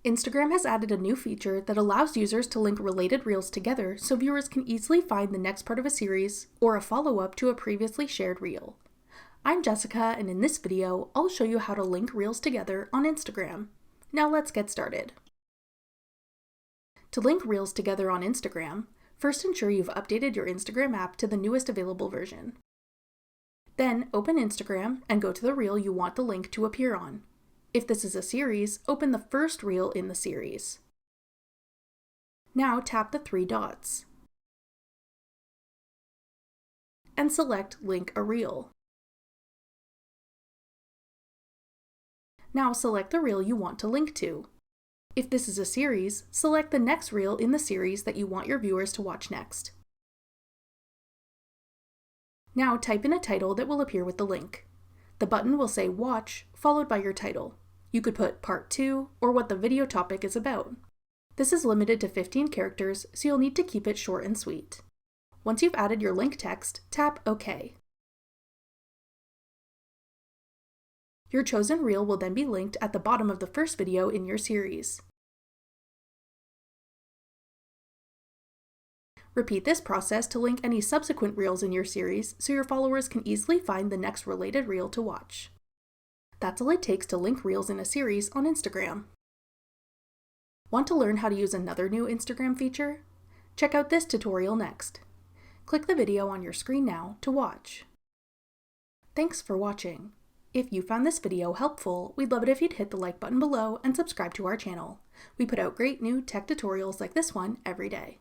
Instagram has added a new feature that allows users to link related reels together so viewers can easily find the next part of a series or a follow-up to a previously shared reel. I'm Jessica, and in this video, I'll show you how to link reels together on Instagram. Now let's get started. To link reels together on Instagram, first ensure you've updated your Instagram app to the newest available version. Then open Instagram and go to the reel you want the link to appear on. If this is a series, open the first reel in the series. Now tap the three dots and select Link a Reel. Now select the reel you want to link to. If this is a series, select the next reel in the series that you want your viewers to watch next. Now type in a title that will appear with the link. The button will say Watch, followed by your title. You could put Part 2 or what the video topic is about. This is limited to 15 characters, so you'll need to keep it short and sweet. Once you've added your link text, tap OK. Your chosen reel will then be linked at the bottom of the first video in your series. Repeat this process to link any subsequent reels in your series so your followers can easily find the next related reel to watch. That's all it takes to link reels in a series on Instagram. Want to learn how to use another new Instagram feature? Check out this tutorial next. Click the video on your screen now to watch. Thanks for watching. If you found this video helpful, we'd love it if you'd hit the like button below and subscribe to our channel. We put out great new tech tutorials like this one every day.